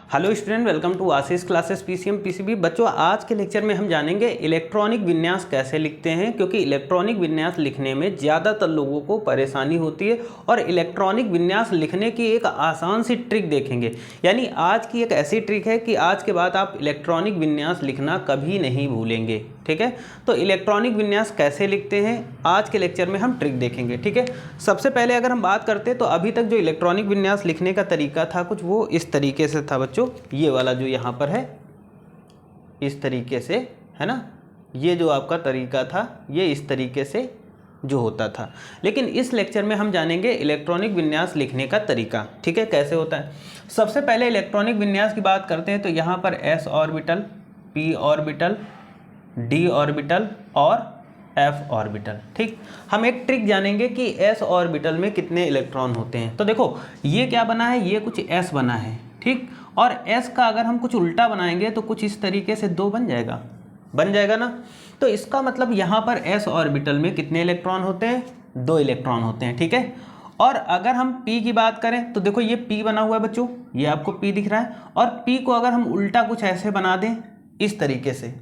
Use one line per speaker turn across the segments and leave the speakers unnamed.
Hello student, welcome to Ashish classes PCM PCB. बच्चों, आज के लेक्चर में हम जानेंगे इलेक्ट्रॉनिक विन्यास कैसे लिखते हैं, क्योंकि इलेक्ट्रॉनिक विन्यास लिखने में ज़्यादातर लोगों को परेशानी होती है। और इलेक्ट्रॉनिक विन्यास लिखने की एक आसान सी ट्रिक देखेंगे, यानी आज की एक ऐसी ट्रिक है कि आज के बाद आप इलेक्ट्रॉनिक विन्यास लिखना कभी नहीं भूलेंगे। ठीक है, तो इलेक्ट्रॉनिक विन्यास कैसे लिखते हैं आज के लेक्चर में हम ट्रिक देखेंगे। ठीक है, सबसे पहले अगर हम बात करते हैं तो अभी तक जो इलेक्ट्रॉनिक विन्यास लिखने का तरीका था कुछ वो इस तरीके से था बच्चों, ये वाला जो यहाँ पर है इस तरीके से, है ना। ये जो आपका तरीका था ये इस तरीके से जो होता था, लेकिन इस लेक्चर में हम जानेंगे इलेक्ट्रॉनिक विन्यास लिखने का तरीका। ठीक है, कैसे होता है। सबसे पहले इलेक्ट्रॉनिक विन्यास की बात करते हैं तो यहाँ पर s orbital, p orbital, d orbital और f ऑर्बिटल। ठीक, हम एक ट्रिक जानेंगे कि s ऑर्बिटल में कितने इलेक्ट्रॉन होते हैं। तो देखो ये क्या बना है, ये कुछ s बना है। ठीक, और s का अगर हम कुछ उल्टा बनाएंगे तो कुछ इस तरीके से 2 बन जाएगा ना। तो इसका मतलब यहाँ पर s ऑर्बिटल में कितने इलेक्ट्रॉन होते हैं, 2 इलेक्ट्रॉन होते हैं। ठीक है, और अगर हम p की बात करें तो देखो ये p बना हुआ है बच्चों, ये आपको p दिख रहा है। और p को अगर हम उल्टा कुछ ऐसे बना दें इस तरीके से,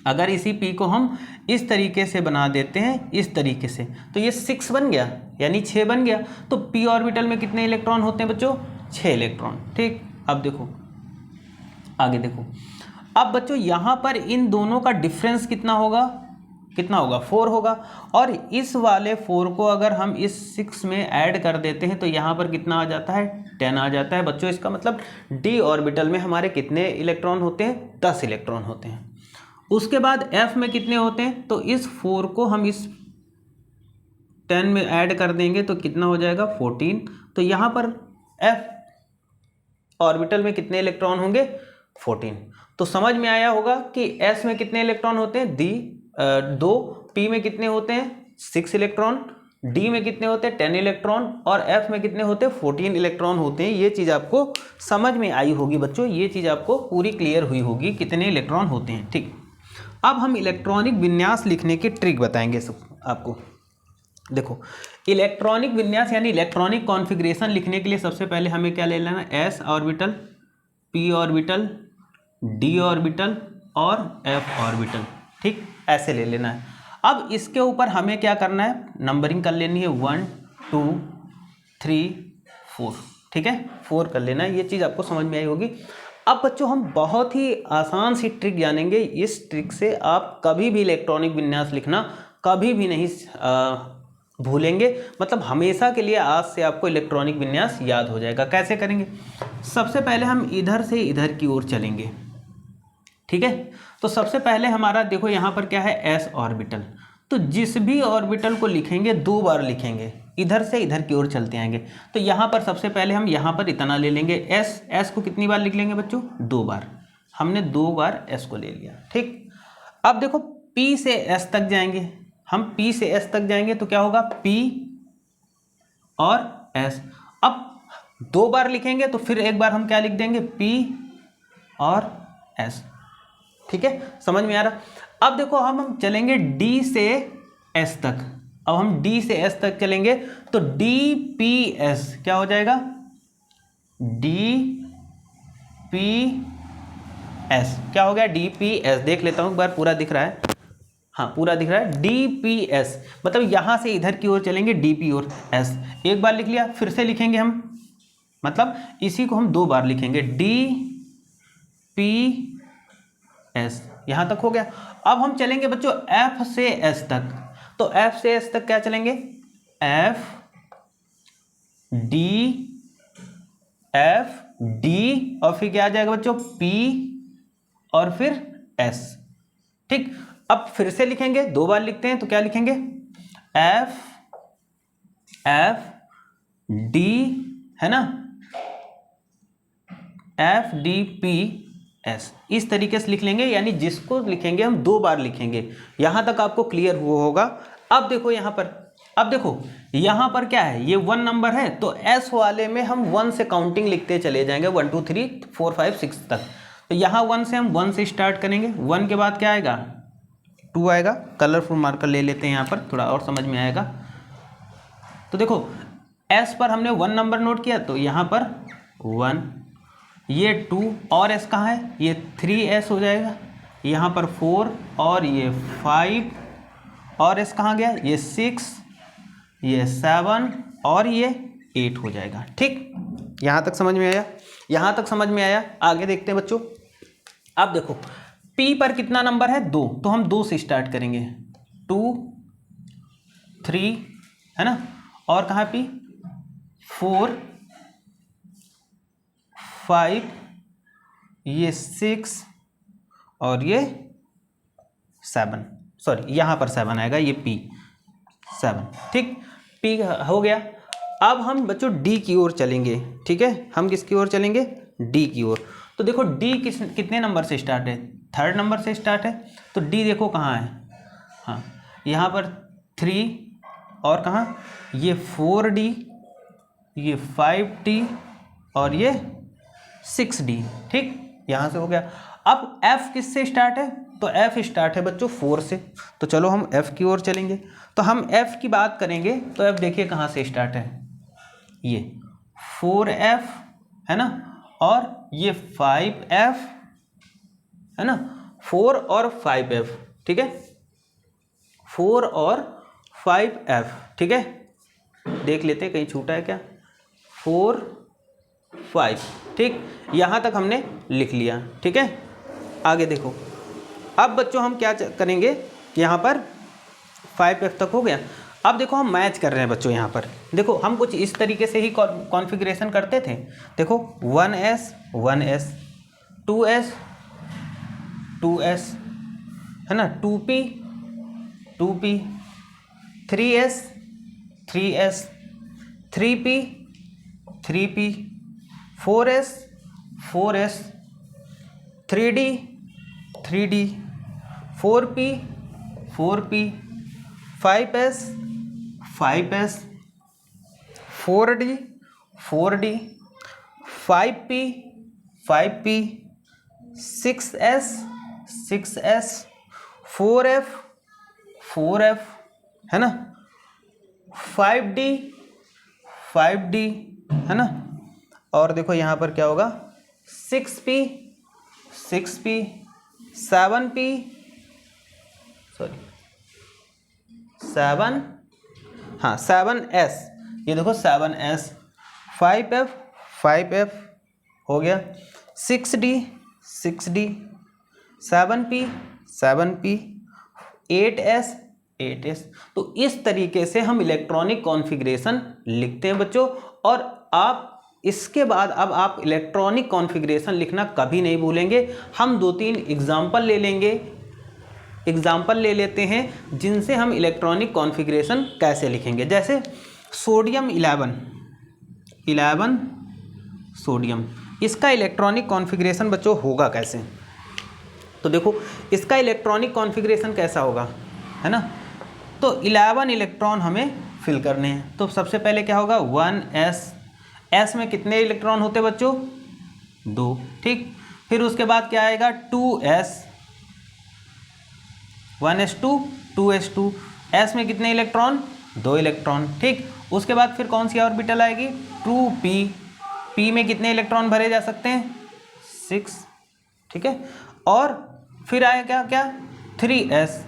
अगर इसी p को हम इस तरीके से बना देते हैं इस तरीके से, तो ये 6 बन गया, यानी 6 बन गया। तो p ऑर्बिटल में कितने इलेक्ट्रॉन होते हैं बच्चों, 6 इलेक्ट्रॉन। ठीक, अब देखो आगे देखो। अब बच्चों यहाँ पर इन दोनों का डिफरेंस कितना होगा, 4 होगा। और इस वाले 4 को अगर हम इस 6 में ऐड कर देते हैं तो यहाँ पर कितना आ जाता है, 10 आ जाता है बच्चों। इसका मतलब d ऑर्बिटल में हमारे कितने इलेक्ट्रॉन होते हैं, 10 इलेक्ट्रॉन होते हैं। उसके बाद f में कितने होते हैं, तो इस 4 को हम इस 10 में ऐड कर देंगे तो कितना हो जाएगा, 14। तो यहाँ पर f ऑर्बिटल में कितने इलेक्ट्रॉन होंगे, 14। तो समझ में आया होगा कि s में कितने इलेक्ट्रॉन होते हैं, 2, p में कितने होते हैं, 6 इलेक्ट्रॉन, d में कितने होते हैं, 10 इलेक्ट्रॉन, और f में कितने होते हैं, 14 इलेक्ट्रॉन होते हैं। ये चीज़ आपको समझ में आई होगी बच्चों, ये चीज़ आपको पूरी क्लियर हुई होगी कितने इलेक्ट्रॉन होते हैं। ठीक, अब हम इलेक्ट्रॉनिक विन्यास लिखने की ट्रिक बताएंगे सब आपको। देखो इलेक्ट्रॉनिक विन्यास यानी इलेक्ट्रॉनिक कॉन्फ़िगरेशन लिखने के लिए सबसे पहले हमें क्या ले लेना है, s orbital, p orbital, d orbital और f ऑर्बिटल। ठीक, ऐसे ले लेना है। अब इसके ऊपर हमें क्या करना है, नंबरिंग कर लेनी है, 1 2 3 4। ठीक है, 4 कर लेना है। ये चीज़ आपको समझ में आई होगी। अब बच्चों हम बहुत ही आसान सी ट्रिक जानेंगे। इस ट्रिक से आप कभी भी इलेक्ट्रॉनिक विन्यास लिखना कभी भी नहीं भूलेंगे, मतलब हमेशा के लिए आज से आपको इलेक्ट्रॉनिक विन्यास याद हो जाएगा। कैसे करेंगे, सबसे पहले हम इधर से इधर की ओर चलेंगे। ठीक है, तो सबसे पहले हमारा देखो यहाँ पर क्या है, s ऑर्बिटल। तो जिस भी ऑर्बिटल को लिखेंगे 2 बार लिखेंगे, इधर से इधर की ओर चलते आएंगे। तो यहाँ पर सबसे पहले हम यहाँ पर इतना ले लेंगे, s को कितनी बार लिख लेंगे बच्चों, 2 बार। हमने 2 बार s को ले लिया। ठीक, अब देखो p से s तक जाएंगे, हम p से s तक जाएंगे तो क्या होगा, p और s। अब 2 बार लिखेंगे तो फिर एक बार हम क्या लिख देंगे, p और s। ठीक है, समझ में आ रहा। अब देखो हम चलेंगे d से s तक। अब हम d से s तक चलेंगे तो dps क्या हो जाएगा, dps क्या हो गया, dps। देख लेता हूँ एक बार, पूरा दिख रहा है, हाँ पूरा दिख रहा है, dps मतलब यहाँ से इधर की ओर चलेंगे, dp और s। एक बार लिख लिया, फिर से लिखेंगे हम, मतलब इसी को हम 2 बार लिखेंगे, dps। यहाँ तक हो गया। अब हम चलेंगे बच्चों f से s तक। तो f से s तक क्या चलेंगे, f d और फिर क्या आ जाएगा बच्चों, p और फिर s। ठीक, अब फिर से लिखेंगे, 2 बार लिखते हैं तो क्या लिखेंगे, f d, है ना, f d p s। इस तरीके से लिख लेंगे, यानी जिसको लिखेंगे हम 2 बार लिखेंगे। यहां तक आपको क्लियर हुआ होगा। अब देखो यहाँ पर, अब देखो यहाँ पर क्या है, ये 1 नंबर है, तो s वाले में हम 1 से काउंटिंग लिखते चले जाएंगे, 1 2 3 4 5 6 तक। तो यहाँ 1 से हम 1 से स्टार्ट करेंगे। 1 के बाद क्या आएगा, 2 आएगा। कलरफुल मार्कर ले लेते हैं यहाँ पर, थोड़ा और समझ में आएगा। तो देखो s पर हमने 1 नंबर नोट किया, तो यहाँ पर 1 ये 2 और s कहाँ है, ये 3s हो जाएगा, यहाँ पर 4 और ये 5 और s कहाँ गया, ये 6, ये 7 और ये 8 हो जाएगा। ठीक, यहाँ तक समझ में आया, यहाँ तक समझ में आया। आगे देखते हैं बच्चों। अब देखो p पर कितना नंबर है, 2, तो हम 2 से स्टार्ट करेंगे, 2 3 है ना, और कहाँ p 4 5, ये 6 और ये 7, सॉरी यहाँ पर 7 आएगा, ये p 7। ठीक, p हो गया। अब हम बच्चों d की ओर चलेंगे। ठीक है, हम किसकी ओर चलेंगे, d की ओर। तो देखो d कितने नंबर से स्टार्ट है, 3rd नंबर से स्टार्ट है। तो d देखो कहाँ है, हाँ यहाँ पर 3 और कहाँ, ये 4d, ये 5d और ये 6d। ठीक, यहाँ से हो गया। अब f किससे स्टार्ट है, तो f स्टार्ट है बच्चों 4 से। तो चलो हम f की ओर चलेंगे। तो हम f की बात करेंगे तो f देखिए कहाँ से स्टार्ट है, ये 4f है ना, और ये 5f है ना, 4 और 5f। ठीक है, 4 और 5f। ठीक है, देख लेते हैं कहीं छूटा है क्या, 4 5। ठीक, यहाँ तक हमने लिख लिया। ठीक है, आगे देखो। अब बच्चों हम क्या करेंगे, यहाँ पर 5f तक हो गया। अब देखो हम मैच कर रहे हैं बच्चों, यहाँ पर देखो हम कुछ इस तरीके से ही कॉन्फ़िगरेशन करते थे। देखो 1s 1s, 2s 2s है ना, 2p 2p, 3s 3s, 3p 3p, 4s 4s, 3d 3d, 4p 4p, 5s 5s, 4d 4d, 5p 5p, 6s 6s, 4f 4f है ना, 5d 5d है ना, और देखो यहाँ पर क्या होगा, 6p 6p, 7p सॉरी 7, हाँ 7s, ये देखो 7s, 5f 5f हो गया, 6d 6d, 7p 7p, 8s 8s। तो इस तरीके से हम इलेक्ट्रॉनिक कॉन्फ़िगरेशन लिखते हैं बच्चों। और आप इसके बाद अब आप इलेक्ट्रॉनिक कॉन्फ़िगरेशन लिखना कभी नहीं भूलेंगे। हम 2-3 एग्जाम्पल ले लेंगे, एग्जाम्पल ले लेते हैं जिनसे हम इलेक्ट्रॉनिक कॉन्फ़िगरेशन कैसे लिखेंगे। जैसे सोडियम 11 सोडियम, इसका इलेक्ट्रॉनिक कॉन्फ़िगरेशन बच्चों होगा कैसे। तो देखो इसका इलेक्ट्रॉनिक कॉन्फ़िगरेशन कैसा होगा, है ना। तो 11 इलेक्ट्रॉन हमें फिल करने हैं। तो सबसे पहले क्या होगा, 1s, s में कितने इलेक्ट्रॉन होते हैं बच्चों, 2। ठीक, फिर उसके बाद क्या आएगा, 2s, 1s2 2s2, s में कितने इलेक्ट्रॉन, 2 इलेक्ट्रॉन। ठीक, उसके बाद फिर कौन सी ऑर्बिटल आएगी, 2p, p में कितने इलेक्ट्रॉन भरे जा सकते हैं, 6। ठीक है, और फिर आएगा क्या, 3s।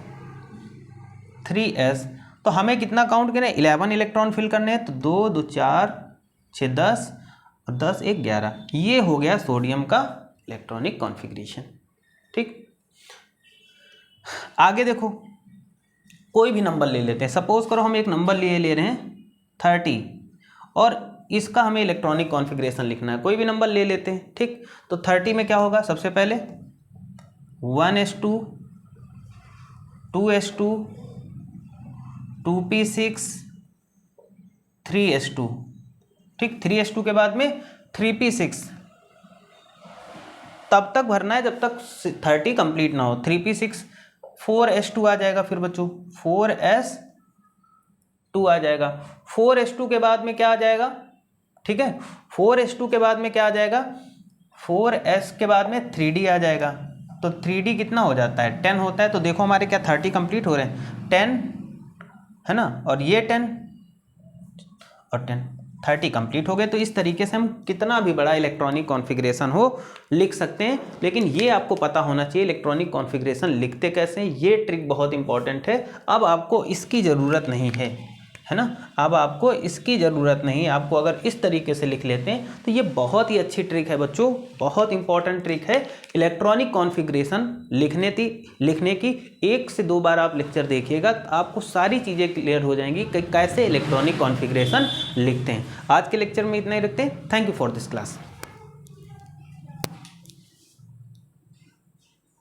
तो हमें कितना काउंट करना है, 11 इलेक्ट्रॉन फिल करने हैं। तो 2 2 4 6 10 और 10 1 11, ये हो गया सोडियम का इलेक्ट्रॉनिक कॉन्फ़िगरेशन। ठीक, आगे देखो कोई भी नंबर ले लेते हैं। सपोज करो हम एक नंबर ले रहे हैं 30 और इसका हमें इलेक्ट्रॉनिक कॉन्फ़िगरेशन लिखना है। कोई भी नंबर ले लेते हैं। ठीक, तो 30 में क्या होगा, सबसे पहले 1s2 2s2 2p6 3s2। ठीक, 3s2 के बाद में 3p6, तब तक भरना है जब तक 30 कंप्लीट ना हो। 3p6, 4s2 आ जाएगा, फिर बच्चों 4s2 आ जाएगा। 4s2 के बाद में क्या आ जाएगा, ठीक है, 4s2 के बाद में क्या आ जाएगा, 4s के बाद में 3d आ जाएगा। तो 3d कितना हो जाता है, 10 होता है। तो देखो हमारे क्या 30 कंप्लीट हो रहे हैं, 10 है ना, और ये 10 और 10, 30 कंप्लीट हो गए। तो इस तरीके से हम कितना भी बड़ा इलेक्ट्रॉनिक कॉन्फ़िगरेशन हो लिख सकते हैं, लेकिन ये आपको पता होना चाहिए इलेक्ट्रॉनिक कॉन्फ़िगरेशन लिखते कैसे हैं। ये ट्रिक बहुत इंपॉर्टेंट है। अब आपको इसकी ज़रूरत नहीं है ना, अब आपको इसकी ज़रूरत नहीं। आपको अगर इस तरीके से लिख लेते हैं तो ये बहुत ही अच्छी ट्रिक है बच्चों, बहुत इंपॉर्टेंट ट्रिक है इलेक्ट्रॉनिक कॉन्फ़िगरेशन लिखने की। 1 से 2 बार आप लेक्चर देखिएगा तो आपको सारी चीज़ें क्लियर हो जाएंगी कि कैसे इलेक्ट्रॉनिक कॉन्फ़िगरेशन लिखते हैं। आज के लेक्चर में इतना ही रखते हैं। Thank you for this class.